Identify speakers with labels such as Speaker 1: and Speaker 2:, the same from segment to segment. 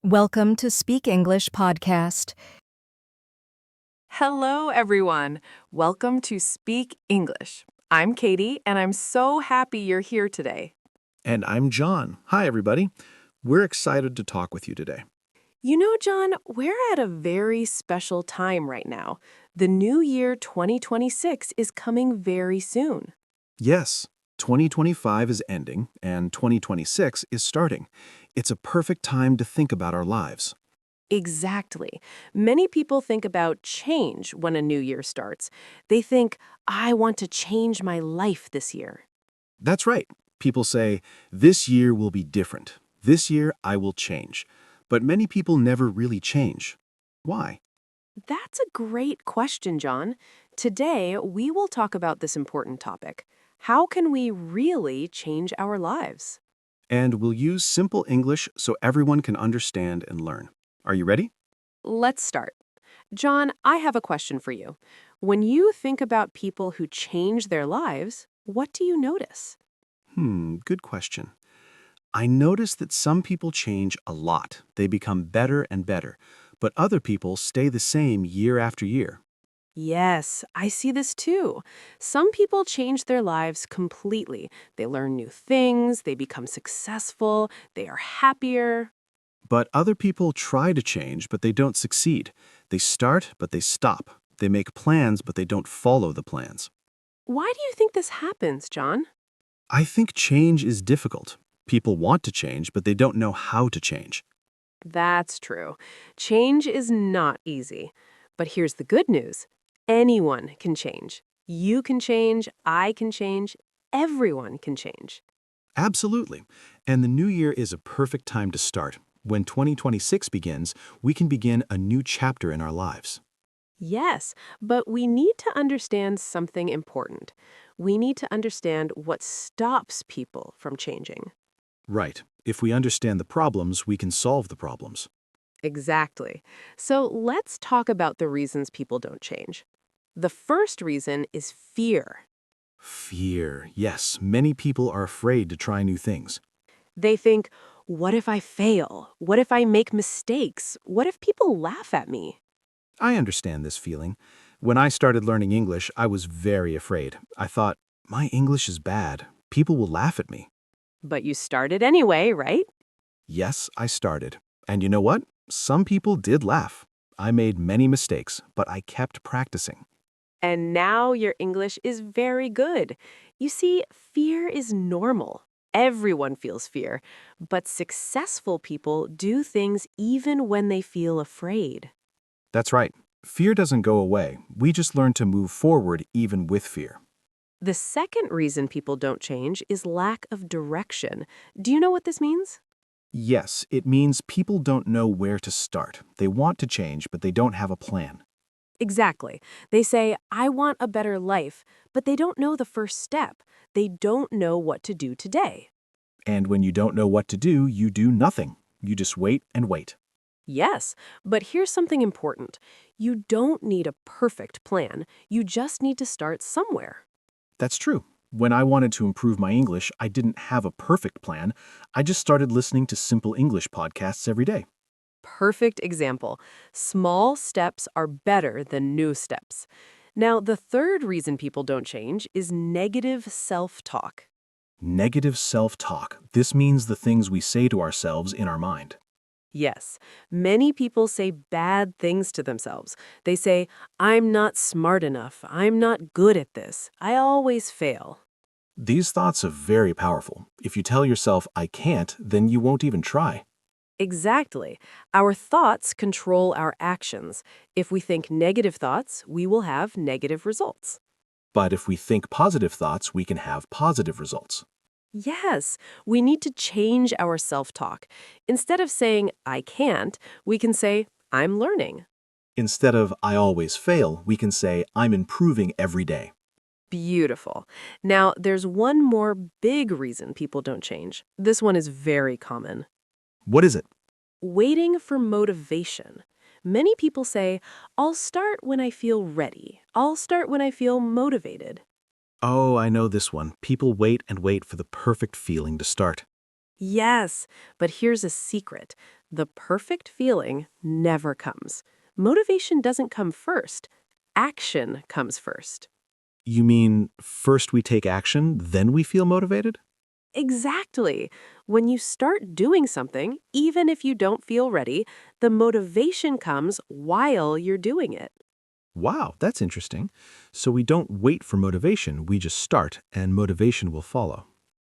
Speaker 1: Welcome to Speak English Podcast.
Speaker 2: Hello, everyone. Welcome to Speak English. I'm Katy, and I'm so happy you're here today.
Speaker 3: And I'm John. Hi, everybody. We're excited to talk with you today.
Speaker 2: You know, John, we're at a very special time right now. The new year 2026 is coming very soon.
Speaker 3: Yes, 2025 is ending and 2026 is starting. It's a perfect time to think about our lives.
Speaker 2: Exactly. Many people think about change when a new year starts. They think, I want to change my life this year.
Speaker 3: That's right. People say, this year will be different. This year I will change. But many people never really change. Why?
Speaker 2: That's a great question, John. Today, we will talk about this important topic. How can we really change our lives?
Speaker 3: And we'll use simple English so everyone can understand and learn. Are you ready?
Speaker 2: Let's start. John, I have a question for you. When you think about people who change their lives, what do you notice?
Speaker 3: Good question. I notice that some people change a lot. They become better and better, but other people stay the same year after year.
Speaker 2: Yes, I see this too. Some people change their lives completely. They learn new things, they become successful, they are happier.
Speaker 3: But other people try to change, but they don't succeed. They start, but they stop. They make plans, but they don't follow the plans.
Speaker 2: Why do you think this happens, John?
Speaker 3: I think change is difficult. People want to change, but they don't know how to change.
Speaker 2: That's true. Change is not easy. But here's the good news. Anyone can change. You can change, I can change, everyone can change.
Speaker 3: Absolutely. And the new year is a perfect time to start. When 2026 begins, we can begin a new chapter in our lives.
Speaker 2: Yes, but we need to understand something important. We need to understand what stops people from changing.
Speaker 3: Right. If we understand the problems, we can solve the problems.
Speaker 2: Exactly. So let's talk about the reasons people don't change. The first reason is fear.
Speaker 3: Fear. Yes, many people are afraid to try new things.
Speaker 2: They think, what if I fail? What if I make mistakes? What if people laugh at me?
Speaker 3: I understand this feeling. When I started learning English, I was very afraid. I thought, my English is bad. People will laugh at me.
Speaker 2: But you started anyway, right?
Speaker 3: Yes, I started. And you know what? Some people did laugh. I made many mistakes, but I kept practicing.
Speaker 2: And now your English is very good. You see, fear is normal. Everyone feels fear. But successful people do things even when they feel afraid.
Speaker 3: That's right. Fear doesn't go away. We just learn to move forward even with fear.
Speaker 2: The second reason people don't change is lack of direction. Do you know what this means?
Speaker 3: Yes, it means people don't know where to start. They want to change, but they don't have a plan.
Speaker 2: Exactly. They say, I want a better life, but they don't know the first step. They don't know what to do today.
Speaker 3: And when you don't know what to do, you do nothing. You just wait and wait.
Speaker 2: Yes, but here's something important. You don't need a perfect plan. You just need to start somewhere.
Speaker 3: That's true. When I wanted to improve my English, I didn't have a perfect plan. I just started listening to simple English podcasts every day.
Speaker 2: Perfect example. Small steps are better than new steps. Now, the third reason people don't change is negative self-talk.
Speaker 3: Negative self-talk. This means the things we say to ourselves in our mind.
Speaker 2: Yes, many people say bad things to themselves. They say, I'm not smart enough. I'm not good at this. I always fail.
Speaker 3: These thoughts are very powerful. If you tell yourself, I can't, then you won't even try.
Speaker 2: Exactly. Our thoughts control our actions. If we think negative thoughts, we will have negative results.
Speaker 3: But if we think positive thoughts, we can have positive results.
Speaker 2: Yes, we need to change our self-talk. Instead of saying, I can't, we can say, I'm learning.
Speaker 3: Instead of I always fail, we can say I'm improving every day.
Speaker 2: Beautiful. Now, there's one more big reason people don't change. This one is very common.
Speaker 3: What is it?
Speaker 2: Waiting for motivation. Many people say, I'll start when I feel ready. I'll start when I feel motivated.
Speaker 3: Oh, I know this one. People wait and wait for the perfect feeling to start.
Speaker 2: Yes, but here's a secret. The perfect feeling never comes. Motivation doesn't come first. Action comes first.
Speaker 3: You mean first we take action, then we feel motivated?
Speaker 2: Exactly. When you start doing something, even if you don't feel ready, the motivation comes while you're doing it.
Speaker 3: Wow, that's interesting. So we don't wait for motivation, we just start, and motivation will follow.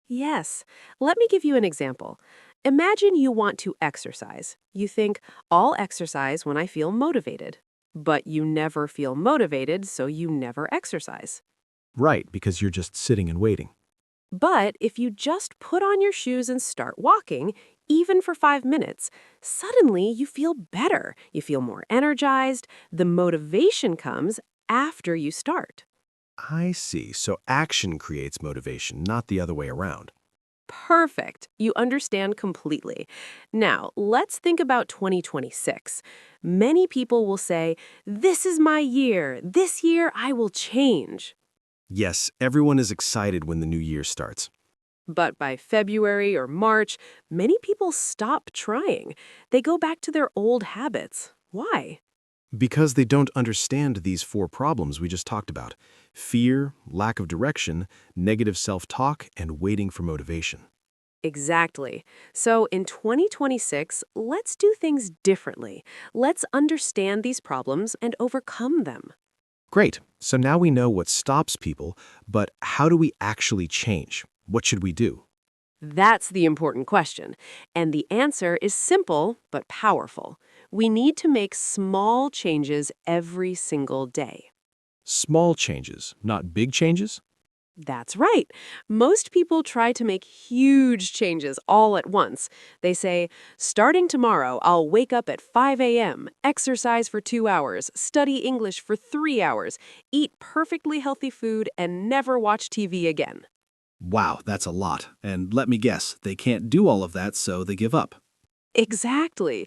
Speaker 2: Yes. Let me give you an example. Imagine you want to exercise. You think, I'll exercise when I feel motivated. But you never feel motivated, so you never exercise.
Speaker 3: Right, because you're just sitting and waiting.
Speaker 2: But if you just put on your shoes and start walking, even for 5 minutes, suddenly you feel better. You feel more energized. The motivation comes after you start.
Speaker 3: I see. So action creates motivation, not the other way around.
Speaker 2: Perfect. You understand completely. Now, let's think about 2026. Many people will say, this is my year. This year I will change.
Speaker 3: Yes, everyone is excited when the new year starts.
Speaker 2: But by February or March, many people stop trying. They go back to their old habits. Why?
Speaker 3: Because they don't understand these four problems we just talked about: fear, lack of direction, negative self-talk, and waiting for motivation.
Speaker 2: Exactly. So in 2026, let's do things differently. Let's understand these problems and overcome them.
Speaker 3: Great. So now we know what stops people, but how do we actually change? What should we do?
Speaker 2: That's the important question. And the answer is simple but powerful. We need to make small changes every single day.
Speaker 3: Small changes, not big changes?
Speaker 2: That's right. Most people try to make huge changes all at once. They say, starting tomorrow, I'll wake up at 5 a.m., exercise for 2 hours, study English for 3 hours, eat perfectly healthy food, and never watch TV again.
Speaker 3: Wow, that's a lot. And let me guess, they can't do all of that, so they give up.
Speaker 2: Exactly.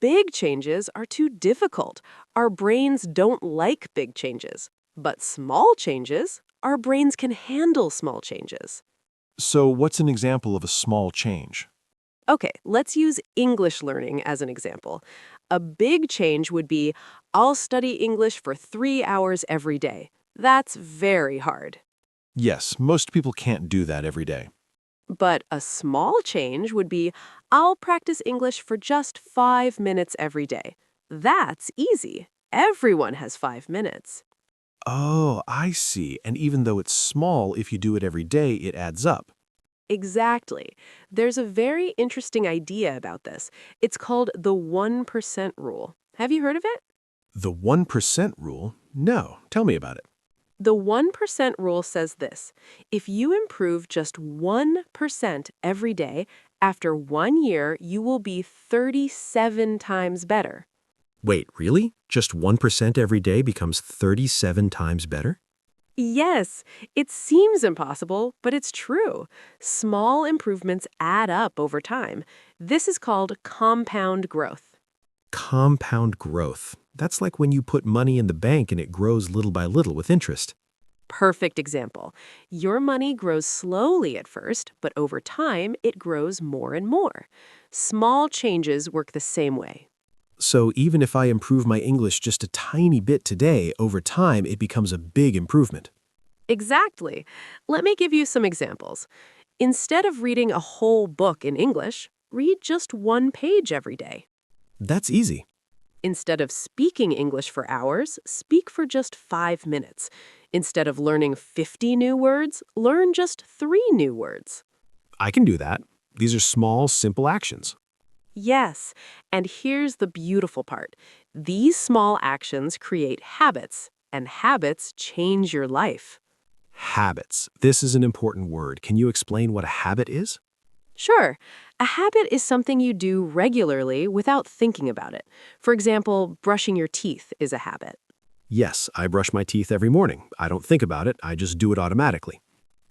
Speaker 2: Big changes are too difficult. Our brains don't like big changes. But small changes, our brains can handle small changes.
Speaker 3: So what's an example of a small change?
Speaker 2: Okay, let's use English learning as an example. A big change would be, I'll study English for 3 hours every day. That's very hard.
Speaker 3: Yes, most people can't do that every day.
Speaker 2: But a small change would be, I'll practice English for just 5 minutes every day. That's easy. Everyone has 5 minutes.
Speaker 3: Oh, I see. And even though it's small, if you do it every day, it adds up.
Speaker 2: Exactly. There's a very interesting idea about this. It's called the 1% rule. Have you heard of it?
Speaker 3: The 1% rule? No. Tell me about it.
Speaker 2: The 1% rule says this: if you improve just 1% every day, after 1 year, you will be 37 times better.
Speaker 3: Wait, really? Just 1% every day becomes 37 times better?
Speaker 2: Yes, it seems impossible, but it's true. Small improvements add up over time. This is called compound growth.
Speaker 3: Compound growth. That's like when you put money in the bank and it grows little by little with interest.
Speaker 2: Perfect example. Your money grows slowly at first, but over time, it grows more and more. Small changes work the same way.
Speaker 3: So even if I improve my English just a tiny bit today, over time it becomes a big improvement.
Speaker 2: Exactly. Let me give you some examples. Instead of reading a whole book in English, read just one page every day.
Speaker 3: That's easy.
Speaker 2: Instead of speaking English for hours, speak for just 5 minutes. Instead of learning 50 new words, learn just 3 new words.
Speaker 3: I can do that. These are small, simple actions.
Speaker 2: Yes, and here's the beautiful part. These small actions create habits, and habits change your life.
Speaker 3: Habits. This is an important word. Can you explain what a habit is?
Speaker 2: Sure, a habit is something you do regularly without thinking about it. For example, brushing your teeth is a habit.
Speaker 3: Yes, I brush my teeth every morning. I don't think about it. I just do it automatically.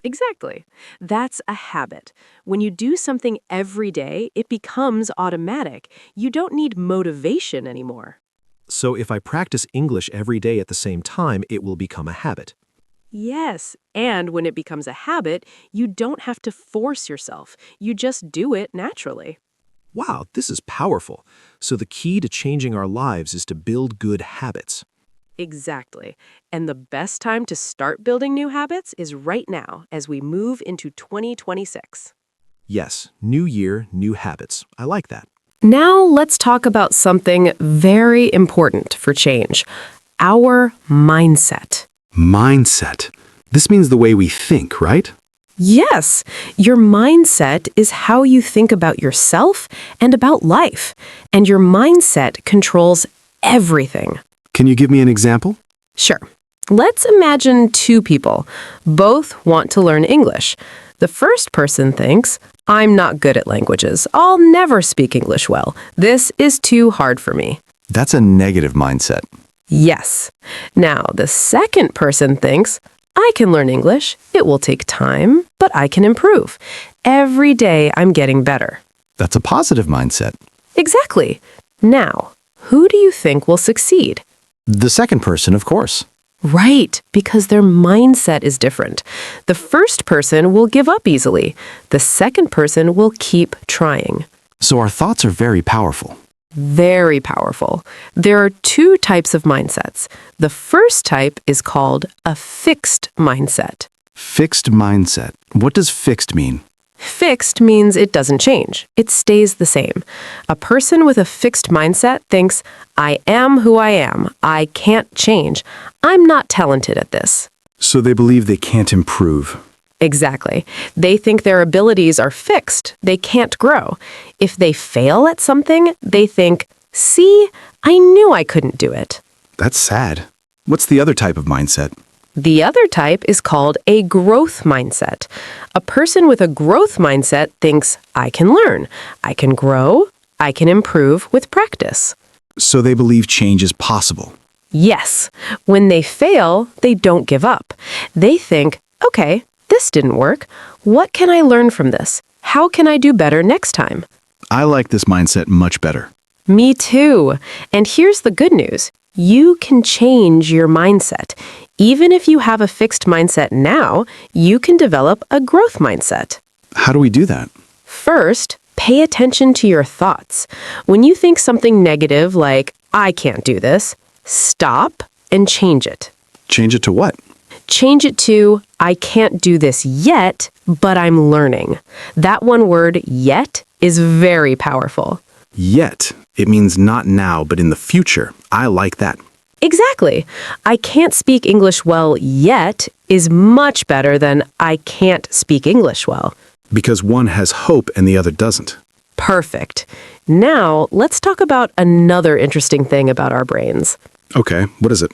Speaker 2: Exactly. That's a habit. When you do something every day, it becomes automatic. You don't need motivation anymore.
Speaker 3: So if I practice English every day at the same time, it will become a habit.
Speaker 2: Yes, and when it becomes a habit, you don't have to force yourself. You just do it naturally.
Speaker 4: Wow, this is powerful. So the key to changing our lives is to build good habits.
Speaker 2: Exactly. And the best time to start building new habits is right now as we move into 2026.
Speaker 4: Yes, new year, new habits. I like that.
Speaker 2: Now let's talk about something very important for change, our mindset.
Speaker 3: Mindset. This means the way we think, right?
Speaker 2: Yes, your mindset is how you think about yourself and about life, and your mindset controls everything.
Speaker 3: Can you give me an example?
Speaker 2: Sure. Let's imagine two people. Both want to learn English. The first person thinks, I'm not good at languages. I'll never speak English well. This is too hard for me.
Speaker 3: That's a negative mindset.
Speaker 2: Yes. Now, the second person thinks, I can learn English. It will take time, but I can improve. Every day I'm getting better.
Speaker 3: That's a positive mindset.
Speaker 2: Exactly. Now, who do you think will succeed?
Speaker 3: The second person, of course.
Speaker 2: Right, because their mindset is different. The first person will give up easily. The second person will keep trying.
Speaker 3: So our thoughts are very powerful.
Speaker 2: Very powerful. There are two types of mindsets. The first type is called a fixed mindset.
Speaker 3: Fixed mindset. What does fixed mean?
Speaker 2: Fixed means it doesn't change. It stays the same. A person with a fixed mindset thinks, I am who I am. I can't change. I'm not talented at this.
Speaker 3: So they believe they can't improve.
Speaker 2: Exactly. They think their abilities are fixed. They can't grow. If they fail at something, they think, see, I knew I couldn't do it.
Speaker 3: That's sad. What's the other type of mindset?
Speaker 2: The other type is called a growth mindset. A person with a growth mindset thinks, I can learn, I can grow, I can improve with practice.
Speaker 3: So they believe change is possible.
Speaker 2: Yes. When they fail, they don't give up. They think, okay, this didn't work. What can I learn from this? How can I do better next time?
Speaker 3: I like this mindset much better.
Speaker 2: Me too. And here's the good news. You can change your mindset. Even if you have a fixed mindset now, you can develop a growth mindset.
Speaker 3: How do we do that?
Speaker 2: First, pay attention to your thoughts. When you think something negative like, I can't do this, stop and change it.
Speaker 3: Change it to what?
Speaker 2: Change it to, I can't do this yet, but I'm learning. That one word, yet, is very powerful.
Speaker 3: Yet. It means not now, but in the future. I like that.
Speaker 2: Exactly. I can't speak English well yet is much better than I can't speak English well.
Speaker 3: Because one has hope and the other doesn't.
Speaker 2: Perfect. Now, let's talk about another interesting thing about our brains.
Speaker 3: Okay, what is it?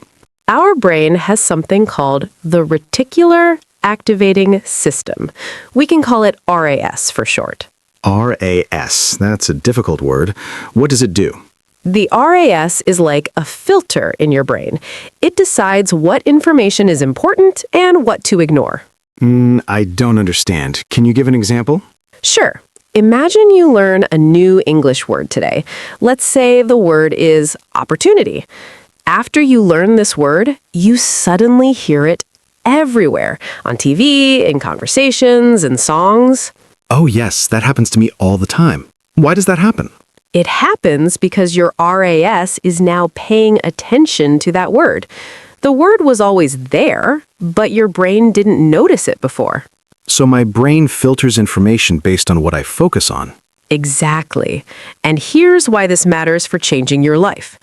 Speaker 2: Our brain has something called the reticular activating system. We can call it RAS for short.
Speaker 3: RAS. That's a difficult word. What does it do?
Speaker 2: The RAS is like a filter in your brain. It decides what information is important and what to ignore.
Speaker 3: I don't understand. Can you give an example?
Speaker 2: Sure. Imagine you learn a new English word today. Let's say the word is opportunity. After you learn this word, you suddenly hear it everywhere, on TV, in conversations, in songs.
Speaker 3: Oh yes, that happens to me all the time. Why does that happen?
Speaker 2: It happens because your RAS is now paying attention to that word. The word was always there, but your brain didn't notice it before.
Speaker 3: So my brain filters information based on what I focus on.
Speaker 2: Exactly. And here's why this matters for changing your life.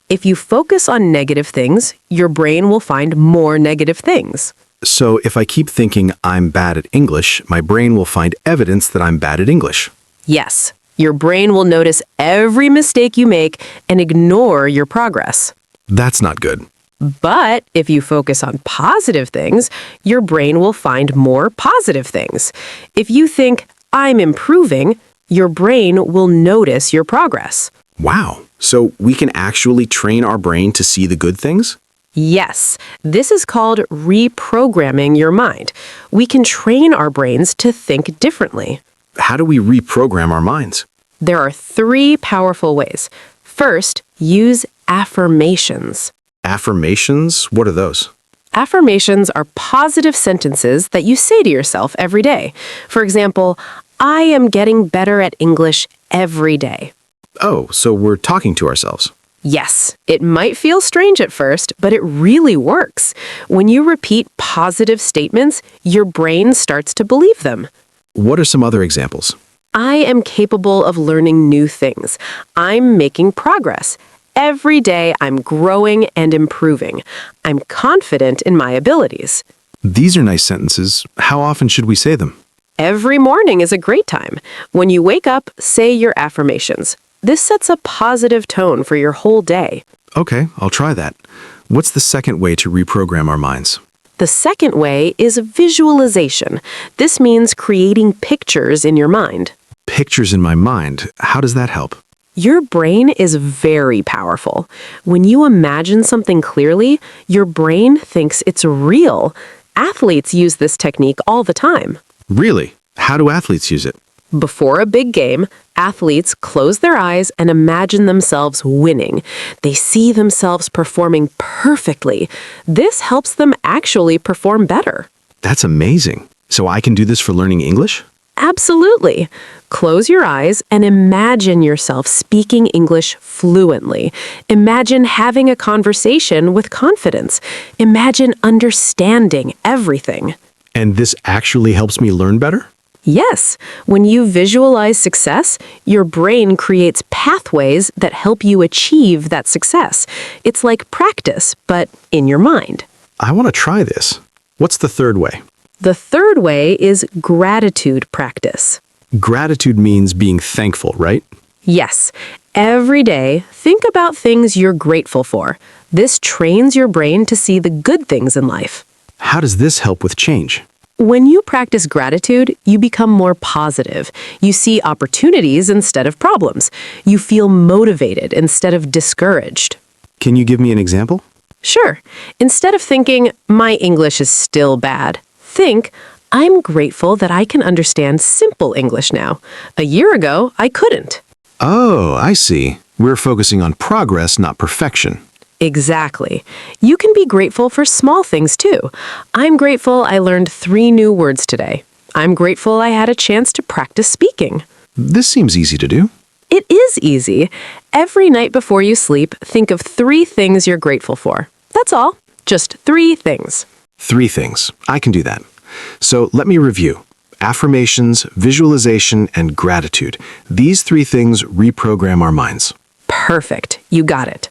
Speaker 2: If you focus on negative things, your brain will find more negative things.
Speaker 3: So if I keep thinking I'm bad at English, my brain will find evidence that I'm bad at English.
Speaker 2: Yes, your brain will notice every mistake you make and ignore your progress.
Speaker 3: That's not good.
Speaker 2: But if you focus on positive things, your brain will find more positive things. If you think, I'm improving, your brain will notice your progress.
Speaker 3: Wow. So we can actually train our brain to see the good things?
Speaker 2: Yes, this is called reprogramming your mind. We can train our brains to think differently.
Speaker 3: How do we reprogram our minds?
Speaker 2: There are 3 powerful ways. First, use affirmations.
Speaker 3: Affirmations? What are those?
Speaker 2: Affirmations are positive sentences that you say to yourself every day. For example, I am getting better at English every day.
Speaker 4: Oh, so we're talking to ourselves.
Speaker 2: Yes, it might feel strange at first, but it really works. When you repeat positive statements, your brain starts to believe them.
Speaker 4: What are some other examples?
Speaker 2: I am capable of learning new things. I'm making progress. Every day I'm growing and improving. I'm confident in my abilities.
Speaker 4: These are nice sentences. How often should we say them?
Speaker 2: Every morning is a great time. When you wake up, say your affirmations. This sets a positive tone for your whole day.
Speaker 4: Okay, I'll try that. What's the second way to reprogram our minds?
Speaker 2: The second way is visualization. This means creating pictures in your mind.
Speaker 4: Pictures in my mind. How does that help?
Speaker 2: Your brain is very powerful. When you imagine something clearly, your brain thinks it's real. Athletes use this technique all the time.
Speaker 4: Really? How do athletes use it?
Speaker 2: Before a big game, athletes close their eyes and imagine themselves winning. They see themselves performing perfectly. This helps them actually perform better.
Speaker 4: That's amazing. So I can do this for learning English?
Speaker 2: Absolutely. Close your eyes and imagine yourself speaking English fluently. Imagine having a conversation with confidence. Imagine understanding everything.
Speaker 4: And this actually helps me learn better?
Speaker 2: Yes, when you visualize success, your brain creates pathways that help you achieve that success. It's like practice, but in your mind.
Speaker 4: I want to try this. What's the third way?
Speaker 2: The third way is gratitude practice.
Speaker 4: Gratitude means being thankful, right?
Speaker 2: Yes, every day, think about things you're grateful for. This trains your brain to see the good things in life.
Speaker 4: How does this help with change?
Speaker 2: When you practice gratitude, you become more positive. You see opportunities instead of problems. You feel motivated instead of discouraged.
Speaker 4: Can you give me an example?
Speaker 2: Sure. Instead of thinking, my English is still bad, think, I'm grateful that I can understand simple English now. A year ago, I couldn't.
Speaker 4: Oh, I see. We're focusing on progress, not perfection.
Speaker 2: Exactly. You can be grateful for small things too. I'm grateful I learned 3 new words today. I'm grateful I had a chance to practice speaking.
Speaker 4: This seems easy to do.
Speaker 2: It is easy. Every night before you sleep, think of 3 things you're grateful for. That's all. Just 3 things.
Speaker 4: 3 things. I can do that. So let me review. Affirmations, visualization, and gratitude. These 3 things reprogram our minds.
Speaker 2: Perfect. You got it.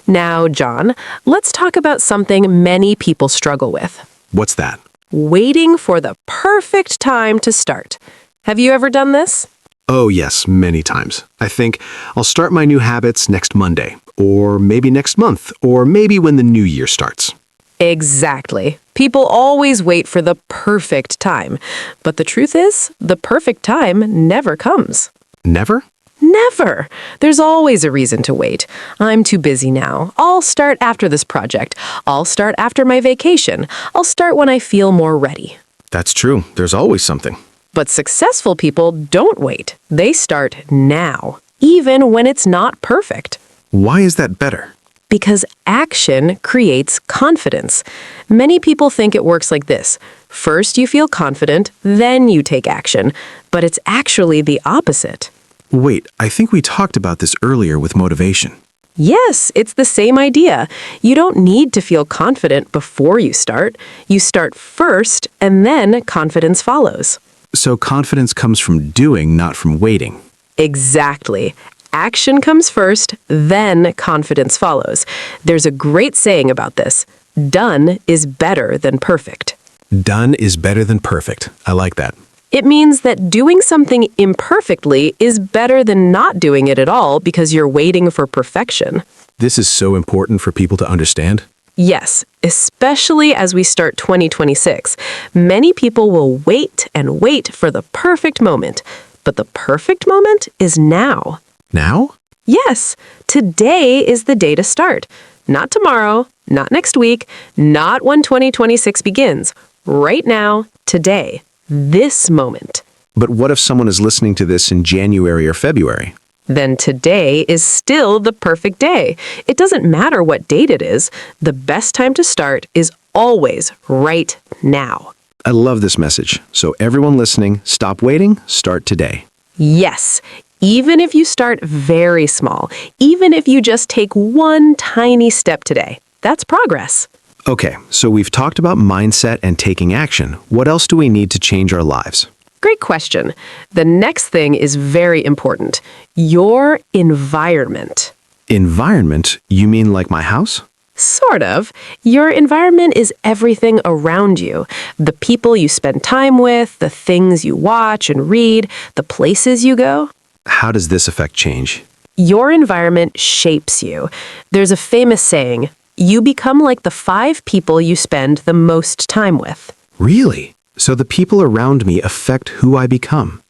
Speaker 2: Now, John, let's talk about something many people struggle with.
Speaker 4: What's that?
Speaker 2: Waiting for the perfect time to start. Have you ever done this?
Speaker 4: Oh, yes, many times. I think I'll start my new habits next Monday, or maybe next month, or maybe when the new year starts.
Speaker 2: Exactly. People always wait for the perfect time. But the truth is, the perfect time never comes.
Speaker 4: Never?
Speaker 2: Never. There's always a reason to wait. I'm too busy now. I'll start after this project. I'll start after my vacation. I'll start when I feel more ready.
Speaker 4: That's true. There's always something.
Speaker 2: But successful people don't wait. They start now, even when it's not perfect.
Speaker 4: Why is that better?
Speaker 2: Because action creates confidence. Many people think it works like this. First you feel confident, then you take action. But it's actually the opposite.
Speaker 4: Wait, I think we talked about this earlier with motivation.
Speaker 2: Yes, it's the same idea. You don't need to feel confident before you start. You start first, and then confidence follows.
Speaker 4: So confidence comes from doing, not from waiting.
Speaker 2: Exactly. Action comes first, then confidence follows. There's a great saying about this. Done is better than perfect.
Speaker 4: Done is better than perfect. I like that.
Speaker 2: It means that doing something imperfectly is better than not doing it at all because you're waiting for perfection.
Speaker 4: This is so important for people to understand.
Speaker 2: Yes, especially as we start 2026. Many people will wait and wait for the perfect moment. But the perfect moment is now.
Speaker 4: Now?
Speaker 2: Yes, today is the day to start. Not tomorrow, not next week, not when 2026 begins. Right now, today. This moment.
Speaker 4: But what if someone is listening to this in January or February?
Speaker 2: Then today is still the perfect day. It doesn't matter what date it is. The best time to start is always right now.
Speaker 4: I love this message. So everyone listening, stop waiting, start today.
Speaker 2: Yes, even if you start very small, even if you just take one tiny step today, that's progress.
Speaker 4: Okay, so we've talked about mindset and taking action. What else do we need to change our lives?
Speaker 2: Great question. The next thing is very important. Your environment.
Speaker 4: Environment? You mean like my house?
Speaker 2: Sort of. Your environment is everything around you. The people you spend time with, the things you watch and read, the places you go.
Speaker 4: How does this affect change?
Speaker 2: Your environment shapes you. There's a famous saying, you become like the 5 people you spend the most time with.
Speaker 4: Really? So the people around me affect who I become?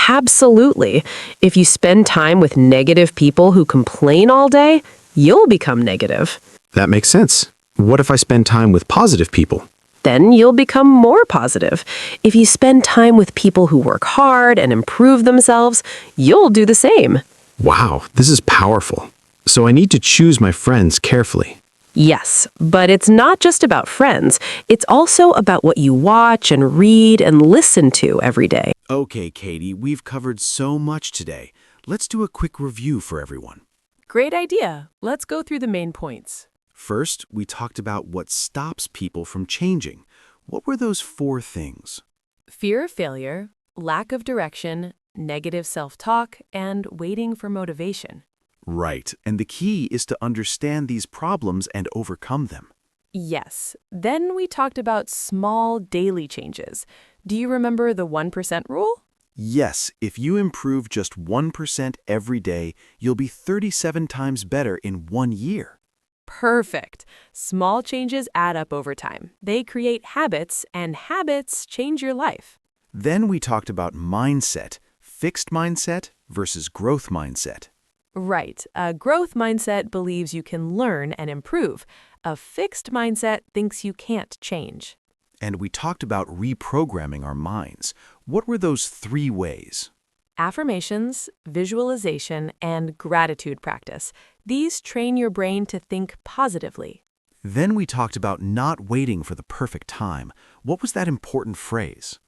Speaker 2: Absolutely. If you spend time with negative people who complain all day, you'll become negative.
Speaker 4: That makes sense. What if I spend time with positive people?
Speaker 2: Then you'll become more positive. If you spend time with people who work hard and improve themselves, you'll do the same.
Speaker 4: Wow, this is powerful. So I need to choose my friends carefully.
Speaker 2: Yes, but it's not just about friends. It's also about what you watch and read and listen to every day.
Speaker 3: Okay, Katy, we've covered so much today. Let's do a quick review for everyone.
Speaker 5: Great idea. Let's go through the main points.
Speaker 3: First, we talked about what stops people from changing. What were those 4 things?
Speaker 5: Fear of failure, lack of direction, negative self-talk, and waiting for motivation.
Speaker 3: Right, and the key is to understand these problems and overcome them.
Speaker 5: Yes. Then we talked about small daily changes. Do you remember the 1% rule?
Speaker 3: Yes, if you improve just 1% every day, you'll be 37 times better in 1 year.
Speaker 5: Perfect. Small changes add up over time. They create habits, and habits change your life.
Speaker 3: Then we talked about mindset, fixed mindset versus growth mindset.
Speaker 5: Right. A growth mindset believes you can learn and improve. A fixed mindset thinks you can't change.
Speaker 3: And we talked about reprogramming our minds. What were those 3 ways?
Speaker 5: Affirmations, visualization, and gratitude practice. These train your brain to think positively.
Speaker 3: Then we talked about not waiting for the perfect time. What was that important phrase?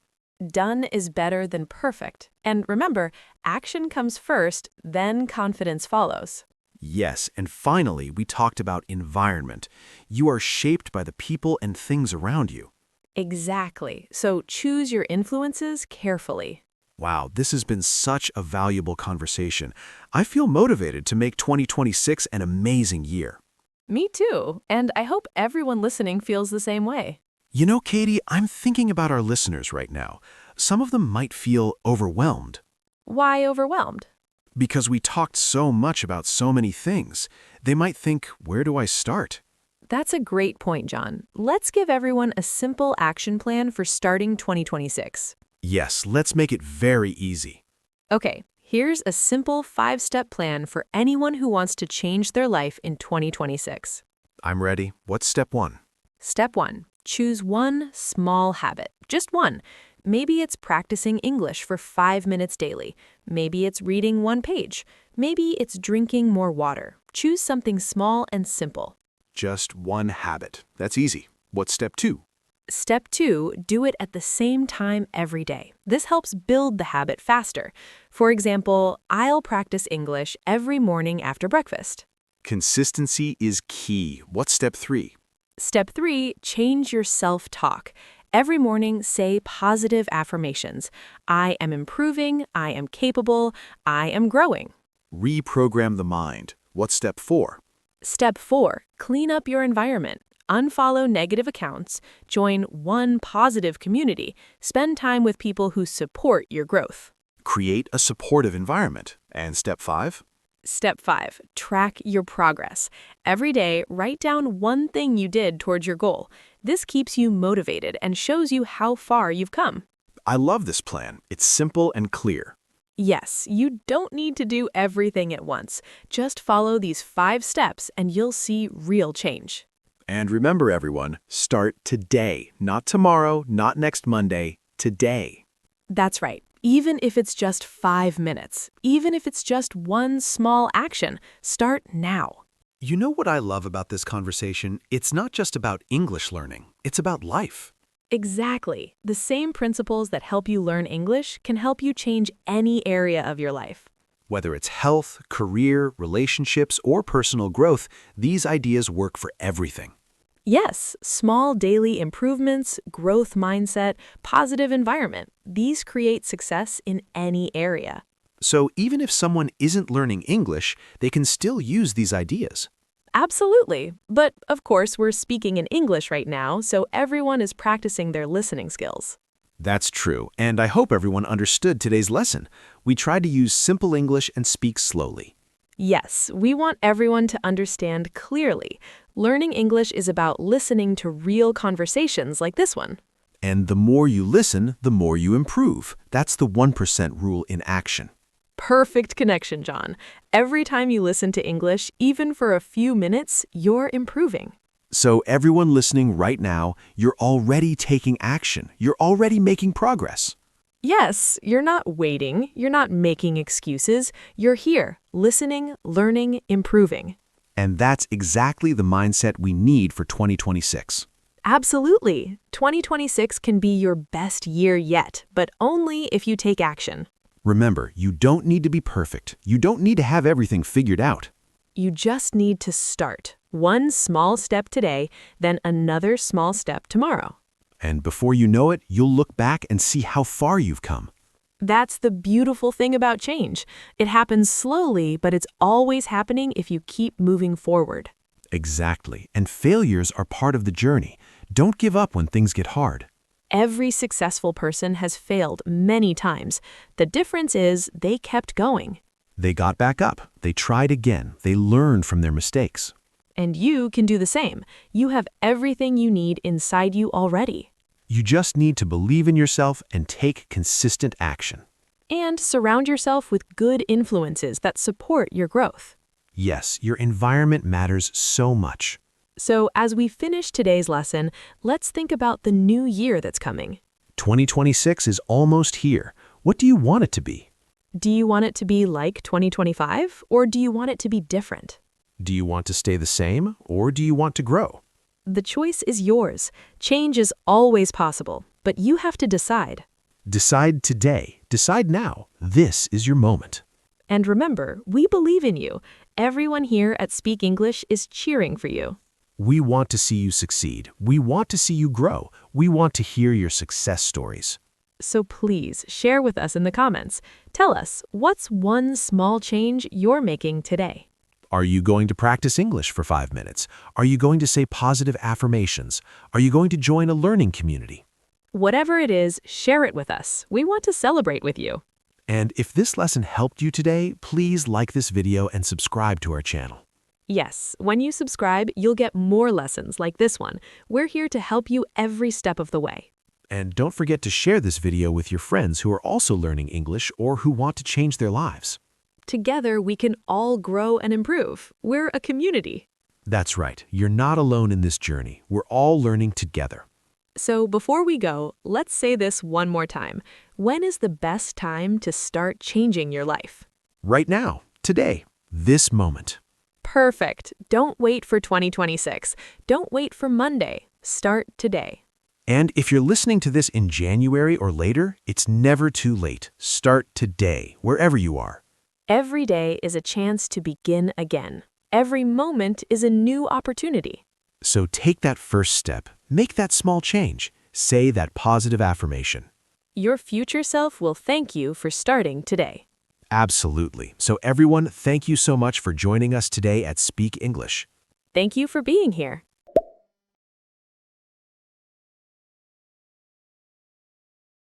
Speaker 5: Done is better than perfect. And remember, action comes first, then confidence follows.
Speaker 3: Yes, and finally, we talked about environment. You are shaped by the people and things around you.
Speaker 5: Exactly. So choose your influences carefully.
Speaker 3: Wow, this has been such a valuable conversation. I feel motivated to make 2026 an amazing year.
Speaker 5: Me too. And I hope everyone listening feels the same way.
Speaker 3: You know, Katy, I'm thinking about our listeners right now. Some of them might feel overwhelmed.
Speaker 5: Why overwhelmed?
Speaker 3: Because we talked so much about so many things. They might think, where do I start?
Speaker 5: That's a great point, John. Let's give everyone a simple action plan for starting 2026.
Speaker 3: Yes, let's make it very easy.
Speaker 5: Okay, here's a simple 5-step plan for anyone who wants to change their life in 2026.
Speaker 3: I'm ready. What's step 1?
Speaker 5: Step 1. Choose one small habit. Just one. Maybe it's practicing English for 5 minutes daily. Maybe it's reading 1 page. Maybe it's drinking more water. Choose something small and simple.
Speaker 3: Just 1 habit. That's easy. What's step 2?
Speaker 5: Step 2, do it at the same time every day. This helps build the habit faster. For example, I'll practice English every morning after breakfast.
Speaker 3: Consistency is key. What's step 3?
Speaker 5: Step 3, change your self-talk. Every morning, say positive affirmations. I am improving, I am capable, I am growing.
Speaker 3: Reprogram the mind. What's step 4?
Speaker 5: Step 4, clean up your environment. Unfollow negative accounts, join one positive community, spend time with people who support your growth.
Speaker 3: Create a supportive environment. And step 5?
Speaker 5: Step 5, track your progress. Every day, write down one thing you did towards your goal. This keeps you motivated and shows you how far you've come.
Speaker 3: I love this plan. It's simple and clear.
Speaker 5: Yes, you don't need to do everything at once. Just follow these 5 steps and you'll see real change.
Speaker 3: And remember, everyone, start today. Not tomorrow, not next Monday, today.
Speaker 5: That's right. Even if it's just 5 minutes, even if it's just one small action, start now.
Speaker 3: You know what I love about this conversation? It's not just about English learning. It's about life.
Speaker 5: Exactly. The same principles that help you learn English can help you change any area of your life.
Speaker 3: Whether it's health, career, relationships, or personal growth, these ideas work for everything.
Speaker 5: Yes, small daily improvements, growth mindset, positive environment. These create success in any area.
Speaker 3: So even if someone isn't learning English, they can still use these ideas.
Speaker 5: Absolutely. But of course, we're speaking in English right now, so everyone is practicing their listening skills.
Speaker 3: That's true, and I hope everyone understood today's lesson. We tried to use simple English and speak slowly.
Speaker 5: Yes, we want everyone to understand clearly. Learning English is about listening to real conversations like this one.
Speaker 3: And the more you listen, the more you improve. That's the 1% rule in action.
Speaker 5: Perfect connection, John. Every time you listen to English, even for a few minutes, you're improving.
Speaker 3: So everyone listening right now, you're already taking action. You're already making progress.
Speaker 5: Yes, you're not waiting, you're not making excuses. You're here, listening, learning, improving.
Speaker 3: And that's exactly the mindset we need for 2026.
Speaker 5: Absolutely. 2026 can be your best year yet, but only if you take action.
Speaker 3: Remember, you don't need to be perfect. You don't need to have everything figured out.
Speaker 5: You just need to start. One small step today, then another small step tomorrow.
Speaker 3: And before you know it, you'll look back and see how far you've come.
Speaker 5: That's the beautiful thing about change. It happens slowly, but it's always happening if you keep moving forward.
Speaker 3: Exactly. And failures are part of the journey. Don't give up when things get hard.
Speaker 5: Every successful person has failed many times. The difference is they kept going.
Speaker 3: They got back up. They tried again. They learned from their mistakes.
Speaker 5: And you can do the same. You have everything you need inside you already.
Speaker 3: You just need to believe in yourself and take consistent action.
Speaker 5: And surround yourself with good influences that support your growth.
Speaker 3: Yes, your environment matters so much.
Speaker 5: So as we finish today's lesson, let's think about the new year that's coming.
Speaker 3: 2026 is almost here. What do you want it to be?
Speaker 5: Do you want it to be like 2025, or do you want it to be different?
Speaker 3: Do you want to stay the same, or do you want to grow?
Speaker 5: The choice is yours. Change is always possible, but you have to decide.
Speaker 3: Decide today. Decide now. This is your moment.
Speaker 5: And remember, we believe in you. Everyone here at Speak English is cheering for you.
Speaker 3: We want to see you succeed. We want to see you grow. We want to hear your success stories.
Speaker 5: So please share with us in the comments. Tell us, what's one small change you're making today?
Speaker 3: Are you going to practice English for 5 minutes? Are you going to say positive affirmations? Are you going to join a learning community?
Speaker 5: Whatever it is, share it with us. We want to celebrate with you.
Speaker 3: And if this lesson helped you today, please like this video and subscribe to our channel.
Speaker 5: Yes, when you subscribe, you'll get more lessons like this one. We're here to help you every step of the way.
Speaker 3: And don't forget to share this video with your friends who are also learning English or who want to change their lives.
Speaker 5: Together, we can all grow and improve. We're a community.
Speaker 3: That's right. You're not alone in this journey. We're all learning together.
Speaker 5: So before we go, let's say this one more time. When is the best time to start changing your life?
Speaker 3: Right now, today, this moment.
Speaker 5: Perfect. Don't wait for 2026. Don't wait for Monday. Start today.
Speaker 3: And if you're listening to this in January or later, it's never too late. Start today, wherever you are.
Speaker 5: Every day is a chance to begin again. Every moment is a new opportunity.
Speaker 3: So take that first step. Make that small change. Say that positive affirmation.
Speaker 5: Your future self will thank you for starting today.
Speaker 3: Absolutely. So everyone, thank you so much for joining us today at Speak English.
Speaker 5: Thank you for being here.